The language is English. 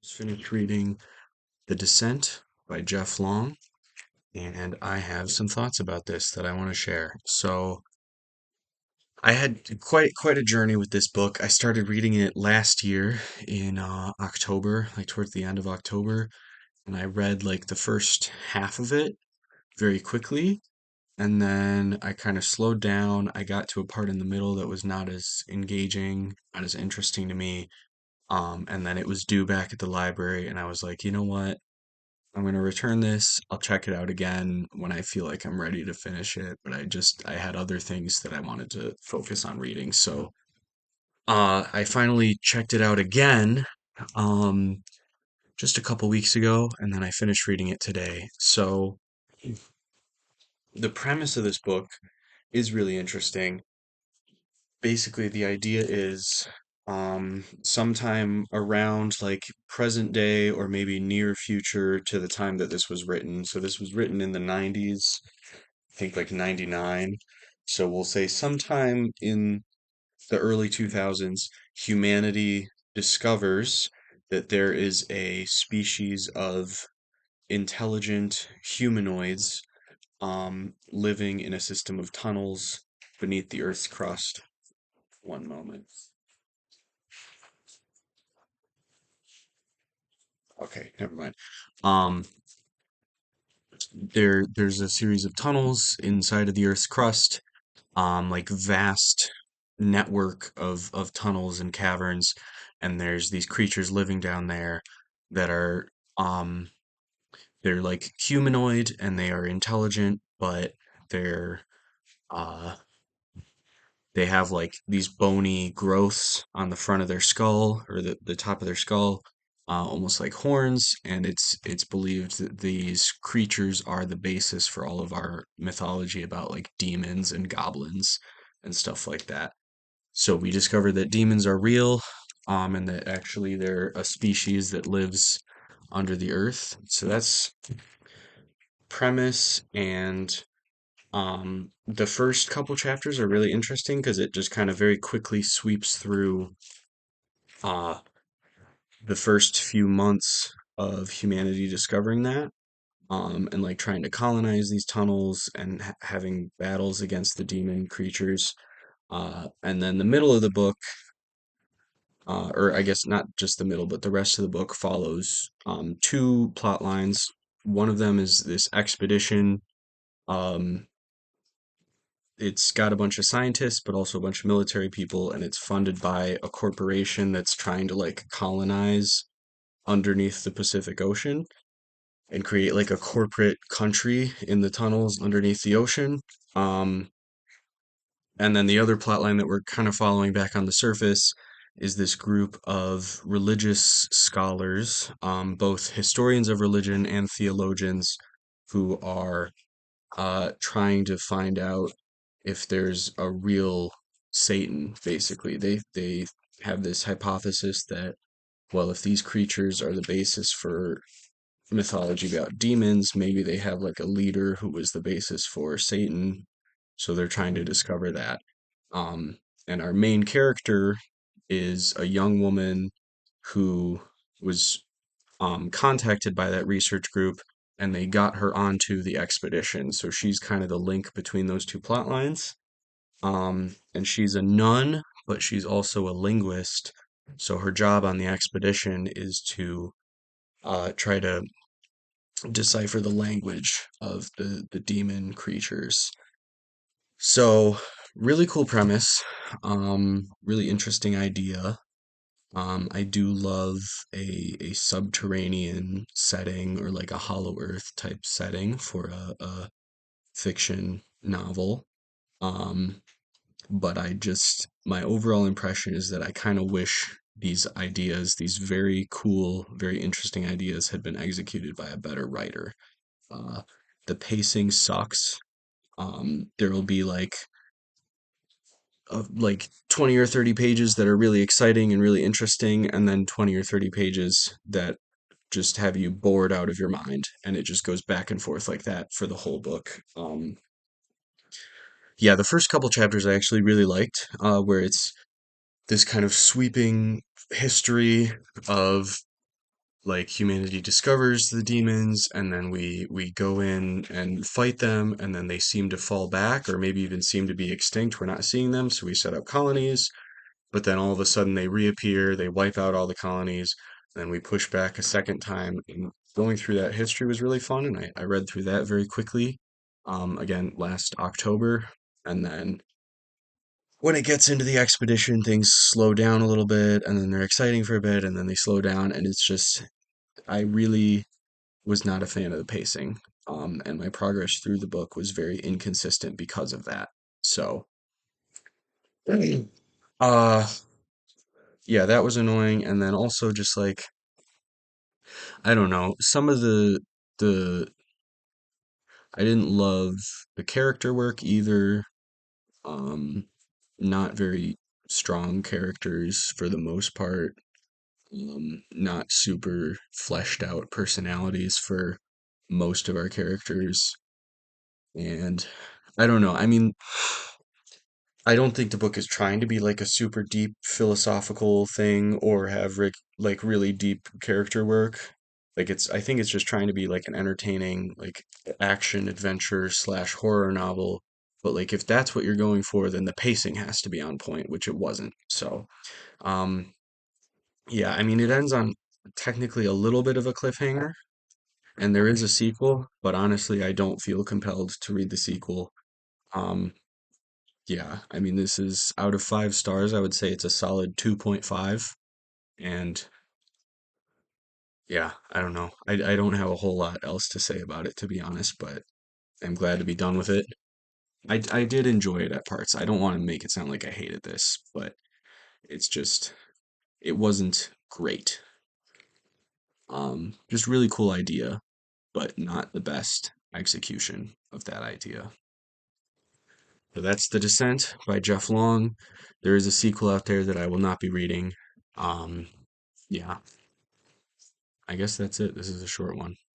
Just finished reading The Descent by Jeff Long, and I have some thoughts about this that I want to share. So, I had quite a journey with this book. I started reading it last year in October, like towards the end of October, and I read like the first half of it very quickly, and then I kind of slowed down. I got to a part in the middle that was not as engaging, not as interesting to me. And then it was due back at the library, and I was like, you know what? I'm going to return this. I'll check it out again when I feel like I'm ready to finish it. But I had other things that I wanted to focus on reading. So, I finally checked it out again, um, just a couple weeks ago, and then I finished reading it today. So, the premise of this book is really interesting. Basically, the idea is, sometime around like present day or maybe near future to the time that this was written. So this was written in the 90s, I think like 99. So we'll say sometime in the early 2000s, humanity discovers that there is a species of intelligent humanoids living in a system of tunnels beneath the Earth's crust. One moment. Okay, never mind. Um, there's a series of tunnels inside of the Earth's crust, like vast network of tunnels and caverns, and there's these creatures living down there that are um they're like humanoid and they are intelligent, but they're uh they have like these bony growths on the front of their skull or the top of their skull, almost like horns, and it's believed that these creatures are the basis for all of our mythology about like demons and goblins and stuff like that. So we discovered that demons are real, and that actually they're a species that lives under the earth. So that's premise, and the first couple chapters are really interesting because it just kind of very quickly sweeps through uh, the first few months of humanity discovering that, and like trying to colonize these tunnels and having battles against the demon creatures. And then the middle of the book, or I guess not just the middle, but the rest of the book follows two plot lines. One of them is this expedition. Um, it's got a bunch of scientists, but also a bunch of military people, and it's funded by a corporation that's trying to like colonize underneath the Pacific Ocean and create like a corporate country in the tunnels underneath the ocean. Um, and then the other plot line that we're kind of following back on the surface is this group of religious scholars, both historians of religion and theologians, who are trying to find out if there's a real Satan, basically. They have this hypothesis that, well, if these creatures are the basis for mythology about demons, maybe they have like a leader who was the basis for Satan. So they're trying to discover that. Um, and our main character is a young woman who was contacted by that research group, and they got her onto the expedition. So she's kind of the link between those two plot lines. And she's a nun, but she's also a linguist. So her job on the expedition is to try to decipher the language of the demon creatures. So, really cool premise, really interesting idea. I do love a subterranean setting or like a Hollow Earth type setting for a fiction novel. Um, but my overall impression is that I kind of wish these ideas, these very cool, very interesting ideas, had been executed by a better writer. Uh, the pacing sucks. There will be like 20 or 30 pages that are really exciting and really interesting, and then 20 or 30 pages that just have you bored out of your mind, and it just goes back and forth like that for the whole book. Yeah, the first couple chapters I actually really liked, where it's this kind of sweeping history of like humanity discovers the demons, and then we go in and fight them, and then they seem to fall back or maybe even seem to be extinct. We're not seeing them, so we set up colonies, but then all of a sudden they reappear, they wipe out all the colonies, then we push back a second time. And going through that history was really fun, and I read through that very quickly, again last October. And then when it gets into the expedition, things slow down a little bit, and then they're exciting for a bit, and then they slow down, and it's just, I really was not a fan of the pacing. And my progress through the book was very inconsistent because of that. So, uh, yeah, that was annoying. And then also just like, I don't know, some of the I didn't love the character work either. Um, Not very strong characters for the most part. Not super fleshed out personalities for most of our characters. And I don't know. I mean, I don't think the book is trying to be like a super deep philosophical thing or have like really deep character work. Like I think it's just trying to be like an entertaining like action adventure slash horror novel. But like if that's what you're going for, then the pacing has to be on point, which it wasn't. So, um, yeah, I mean, it ends on technically a little bit of a cliffhanger, and there is a sequel, but honestly, I don't feel compelled to read the sequel. Um, yeah, I mean, this is out of 5 stars. I would say it's a solid 2.5. And yeah, I don't know. I don't have a whole lot else to say about it, to be honest, but I'm glad to be done with it. I did enjoy it at parts. I don't want to make it sound like I hated this, but it's just, it wasn't great. Just really cool idea, but not the best execution of that idea. So that's The Descent by Jeff Long. There is a sequel out there that I will not be reading. Um, yeah, I guess that's it. This is a short one.